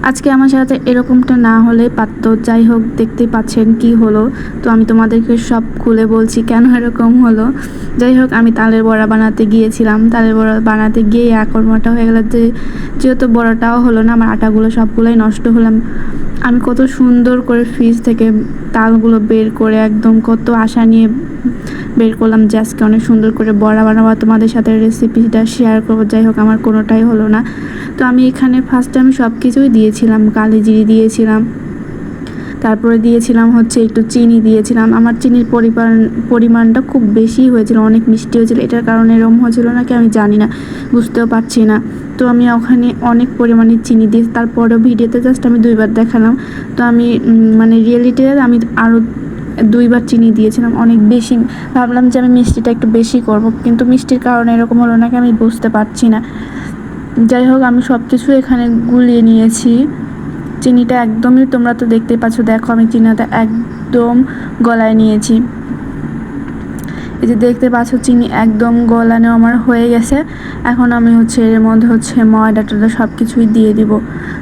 আজকে আমার সাথে এরকমটা না হলে পারতো। যাই হোক, দেখতেই পাচ্ছেন কি হলো। তো আমি তোমাদেরকে সব খুলে বলছি কেন এরকম হলো। যাই হোক, আমি তালের বড়া বানাতে গিয়েছিলাম। তালের বড়া বানাতে গিয়ে আকর্মটা হয়ে গেল যে যেহেতু বড়াটাও হলো না, আমার আটাগুলো সবগুলোই নষ্ট হলাম। আমি কত সুন্দর করে ফ্রিজ থেকে তালগুলো বের করে একদম কত আশা নিয়ে বের করলাম যে আজকে অনেক সুন্দর করে বড়া বানাবো, তোমাদের সাথে রেসিপিটা শেয়ার করবো। যাই হোক, আমার কোনোটাই হলো না। তো আমি এখানে ফার্স্টে আমি সব কিছুই দিয়েছিলাম, কালি জিরে দিয়েছিলাম, তারপরে দিয়েছিলাম হচ্ছে একটু চিনি দিয়েছিলাম। আমার চিনির পরিমাণটা খুব বেশি হয়েছিল, অনেক মিষ্টি হয়েছিল। এটার কারণে এরকম হয়েছিল নাকি আমি জানি না, বুঝতেও পারছি না। তো আমি ওখানে অনেক পরিমাণে চিনি দিয়েছি। তারপরেও ভিডিওতে জাস্ট আমি 2বার দেখালাম। তো আমি মানে রিয়েলিটিতে আমি আরও 2বার চিনি দিয়েছিলাম, অনেক বেশি। ভাবলাম যে আমি মিষ্টিটা একটু বেশি করব, কিন্তু মিষ্টির কারণে এরকম হলো নাকি আমি বুঝতে পারছি না। যাই হোক, আমি সব কিছু এখানে গুলিয়ে নিয়েছি। চিনিটা একদমই, তোমরা তো দেখতেই পাচ্ছ, দেখো আমি চিনিটা একদম গলায় নিয়েছি। এই যে দেখতে পাচ্ছ চিনি একদম গলানো আমার হয়ে গেছে। এখন আমি হচ্ছে এর মধ্যে হচ্ছে ময়দা টয়দা সব কিছুই দিয়ে দিব।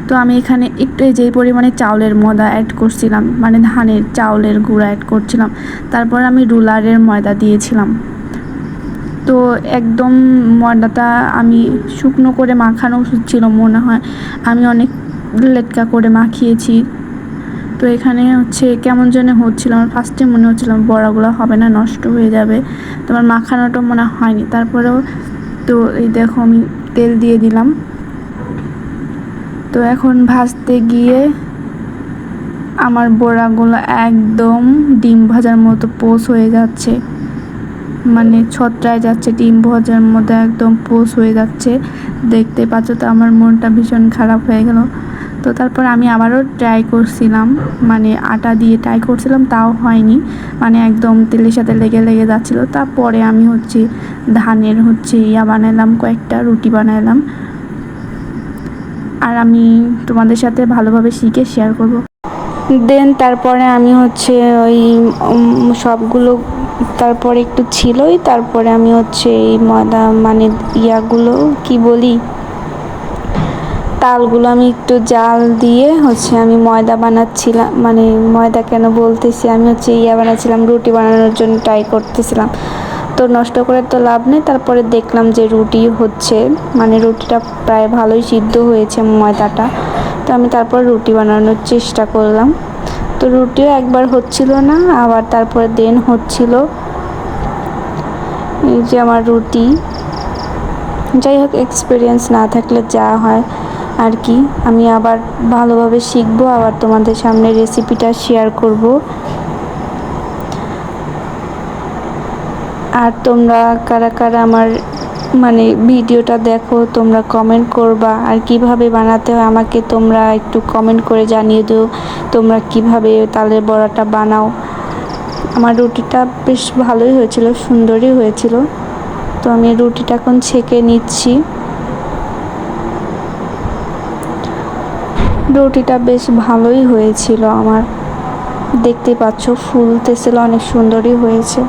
তো আমি এখানে একটু যেই পরিমাণে চাউলের ময়দা অ্যাড করছিলাম, মানে ধানের চাউলের গুঁড়া অ্যাড করছিলাম, তারপর আমি রুলারের ময়দা দিয়েছিলাম। তো একদম ময়দাটা আমি শুকনো করে মাখানো উচিত ছিল মনে হয়, আমি অনেক লেটকা করে মাখিয়েছি। তো এখানে হচ্ছে কেমন যেন হচ্ছিল, আমার ফার্স্টে মনে হচ্ছিল বড়াগুলো হবে না, নষ্ট হয়ে যাবে। তোমার মাখানোটা মনে হয়নি। তারপরেও তো এই দেখো আমি তেল দিয়ে দিলাম। তো এখন ভাজতে গিয়ে আমার বড়াগুলো একদম ডিম ভাজার মতো পোস হয়ে যাচ্ছে, মানে ছত্রায় যাচ্ছে, ডিম ভাজার মধ্যে একদম পোস হয়ে যাচ্ছে। দেখতে পাচ্ছ তো আমার মনটা ভীষণ খারাপ হয়ে গেল। তো তারপর আমি আবারও ট্রাই করছিলাম, মানে আটা দিয়ে ট্রাই করছিলাম, তাও হয়নি, মানে একদম তেলের সাথে লেগে লেগে যাচ্ছিলো। তারপরে আমি হচ্ছে ধানের হচ্ছে বানালাম, কয়েকটা রুটি বানালাম, আর আমি তোমাদের সাথে ভালোভাবে শিখে শেয়ার করব। দেন তারপরে আমি হচ্ছে ওই সবগুলো, তারপরে একটু ছিলই, তারপরে আমি হচ্ছে এই ময়দা মানে ইয়াগুলো কি বলি, তালগুলো আমি একটু জাল দিয়ে হচ্ছে আমি ময়দা বানাচ্ছিলাম, মানে ময়দা কেন বলতেছি, আমি হচ্ছে বানাচ্ছিলাম, রুটি বানানোর জন্য ট্রাই করতেছিলাম। তো নষ্ট করে তো লাভ নেই। তারপরে দেখলাম যে রুটি হচ্ছে, মানে রুটিটা প্রায় ভালোই সিদ্ধ হয়েছে ময়দাটা। তো আমি তারপর রুটি বানানোর চেষ্টা করলাম। তো রুটিও একবার হচ্ছিল না, আবার তারপরে দেন হচ্ছিল। এই যে আমার রুটি। যাই হোক, এক্সপিরিয়েন্স না থাকলে যা হয় আর কি, আমি আবার ভালোভাবে শিখবো, আবার তোমাদের সামনে রেসিপিটা শেয়ার করব। আর তোমরা কারা কারা আমার মানে ভিডিওটা দেখো, তোমরা কমেন্ট করবা, আর কিভাবে বানাতে হয় আমাকে তোমরা একটু কমেন্ট করে জানিয়ে দিও, তোমরা কিভাবে তালের বড়াটা বানাও। আমার রুটিটা বেশ ভালোই হয়েছিল, সুন্দরই হয়েছিল। তো আমি রুটিটা এখন ছেঁকে নিচ্ছি। রুটিটা বেশ ভালোই হয়েছিল আমার, দেখতে পাচ্ছ ফুলতেছিল, অনেক সুন্দরই হয়েছে।